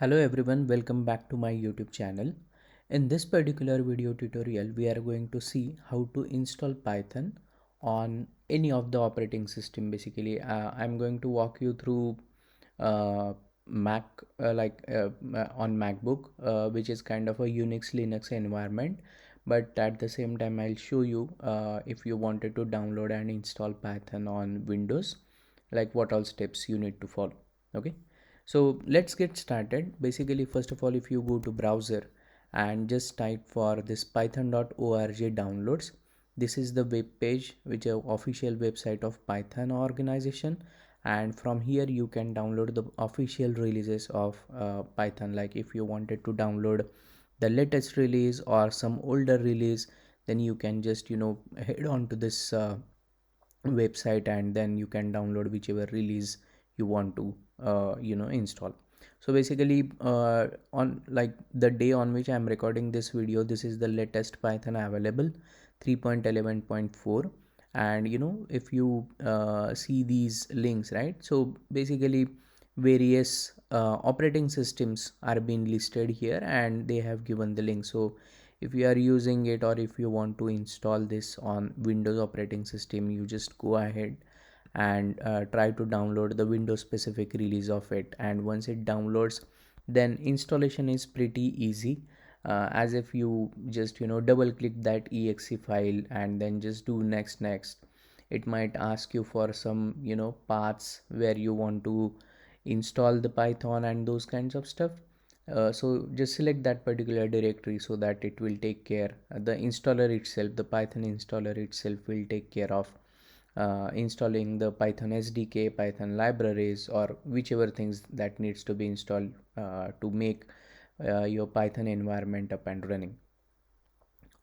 Hello everyone, welcome back to my YouTube channel. In this particular video tutorial, we are going to see how to install Python on any of the operating system. Basically, I'm going to walk you through uh, Mac, on MacBook, which is kind of a Unix Linux environment. But at the same time, I'll show you if you wanted to download and install Python on Windows, like what all steps you need to follow. Okay. So let's get started. Basically, first of all, if you go to browser and just type for this python.org downloads, this is the web page which is official website of Python organization, and from here you can download the official releases of Python. Like if you wanted to download the latest release or some older release, then you can just head on to this website, and then you can download whichever release you want to install. So basically, on like the day on which I'm recording this video, this is the latest Python available, 3.11.4. And if you see these links, right, so basically various operating systems are being listed here and they have given the link. So if you are using it, or if you want to install this on Windows operating system, you just go ahead and try to download the Windows specific release of it. And once it downloads, then installation is pretty easy, as if you just double click that exe file and then just do next. It might ask you for some paths where you want to install the Python and those kinds of stuff. So just select that particular directory so that it will take care, the installer itself, the Python installer itself will take care of installing the Python SDK, Python libraries, or whichever things that needs to be installed to make your Python environment up and running.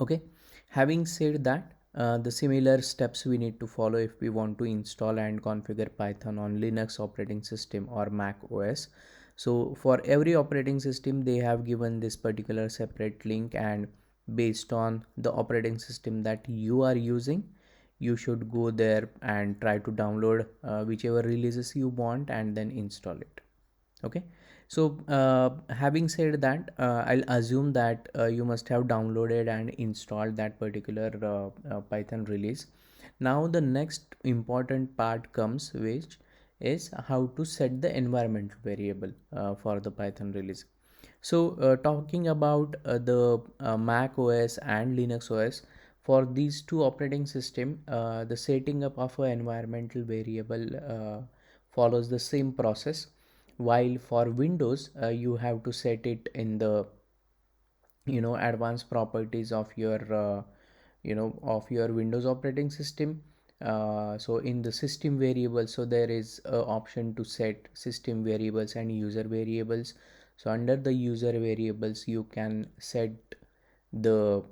Okay, having said that, the similar steps we need to follow if we want to install and configure Python on Linux operating system or Mac OS. So for every operating system, they have given this particular separate link, and based on the operating system that you are using, you should go there and try to download whichever releases you want and then install it. Okay. So having said that, I'll assume that you must have downloaded and installed that particular Python release. Now the next important part comes, which is how to set the environment variable for the Python release. So talking about the Mac OS and Linux OS, for these two operating system, the setting up of an environmental variable follows the same process, while for Windows you have to set it in the advanced properties of your of your Windows operating system. So in the system variables, so there is a option to set system variables and user variables. So under the user variables you can set the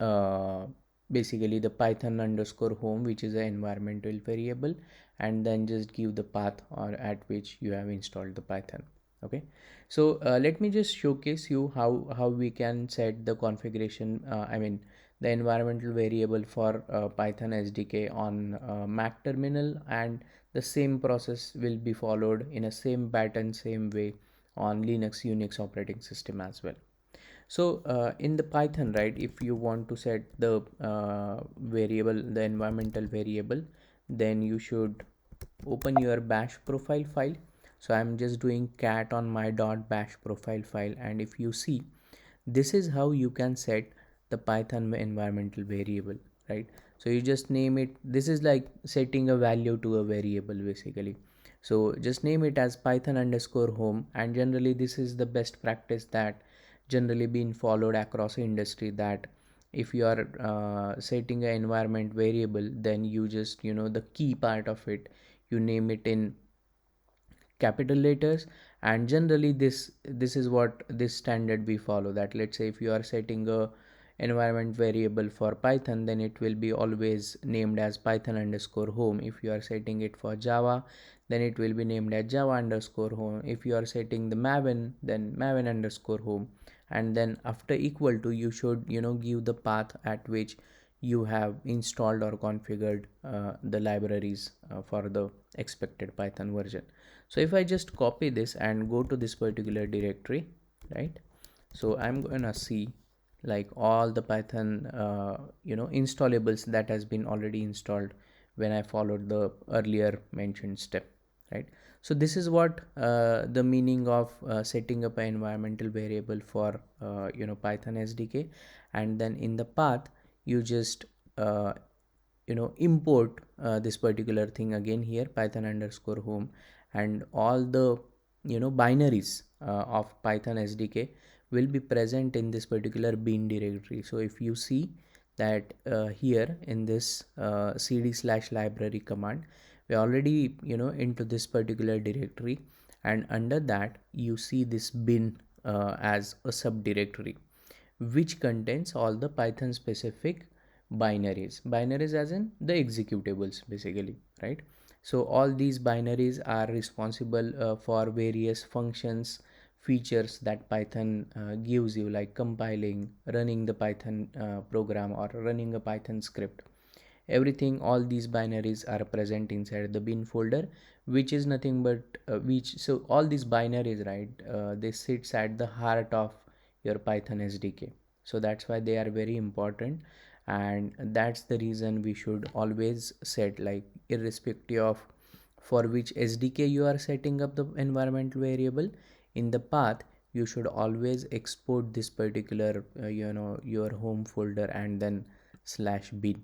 uh, basically the Python underscore home, which is an environmental variable, and then just give the path or at which you have installed the Python. Okay. So let me just showcase you how we can set the configuration, I mean the environmental variable for Python SDK on Mac terminal, and the same process will be followed in a same pattern, same way on Linux Unix operating system as well. So in the Python, right, if you want to set the variable, the environmental variable, then you should open your bash profile file. So I'm just doing cat on my .bash profile file, and if you see, this is how you can set the Python environmental variable, right? So you just name it. This is like setting a value to a variable basically. So just name it as Python underscore home, and generally this is the best practice that generally been followed across industry, that if you are setting an environment variable, then you just the key part of it, you name it in capital letters. And generally this is what this standard we follow, that let's say if you are setting a environment variable for Python, then it will be always named as Python underscore home. If you are setting it for Java, then it will be named as Java underscore home. If you are setting the Maven, then Maven underscore home. And then after equal to, you should give the path at which you have installed or configured the libraries for the expected Python version. So if I just copy this and go to this particular directory, right, so I'm gonna see like all the Python installables that has been already installed when I followed the earlier mentioned step, right? So this is what the meaning of setting up an environmental variable for Python SDK. And then in the path you just uh, import this particular thing again here, python underscore home, and all the binaries of Python SDK will be present in this particular bin directory. So if you see that here in this cd slash library command, we already into this particular directory, and under that you see this bin as a subdirectory which contains all the Python specific binaries as in the executables basically, right? So all these binaries are responsible for various functions, features that Python gives you, like compiling, running the Python program, or running a Python script. Everything, all these binaries are present inside the bin folder, which is nothing but so all these binaries, right, they sits at the heart of your Python SDK. So that's why they are very important, and that's the reason we should always set, like, irrespective of for which SDK you are setting up the environmental variable, in the path you should always export this particular your home folder and then slash bin.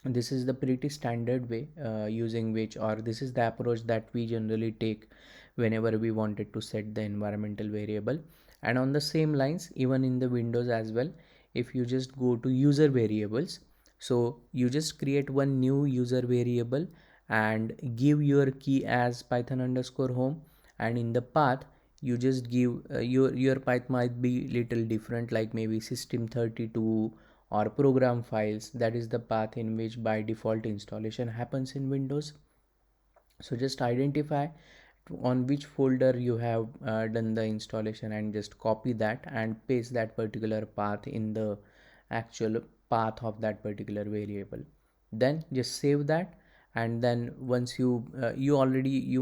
This is the pretty standard way using which, or this is the approach that we generally take whenever we wanted to set the environmental variable. And on the same lines, even in the Windows as well, if you just go to user variables, so you just create one new user variable and give your key as python underscore home, and in the path you just give your path might be little different, like maybe system32 or program files. That is the path in which by default installation happens in Windows. So just identify on which folder you have done the installation and just copy that and paste that particular path in the actual path of that particular variable. Then just save that, and then once you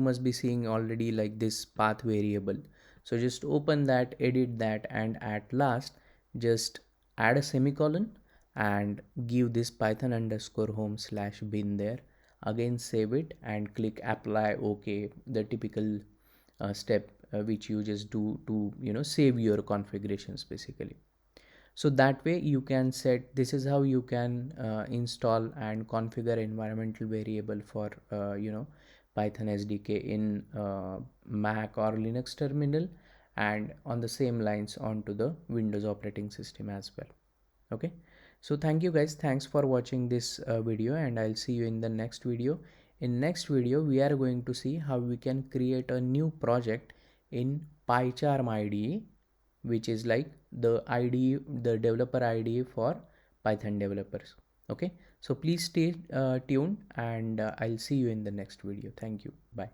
must be seeing already like this path variable. So just open that, edit that, and at last just add a semicolon and give this python underscore home slash bin there. Again save it and click apply OK, the typical step which you just do to save your configurations basically. So that way you can set, this is how you can install and configure environmental variable for Python SDK in Mac or Linux terminal, and on the same lines onto the Windows operating system as well. Okay, so thank you guys, thanks for watching this video, and I'll see you in the next video. In next video we are going to see how we can create a new project in PyCharm IDE, which is like the IDE, the developer IDE for Python developers. Okay, so please stay tuned, and I'll see you in the next video. Thank you, bye.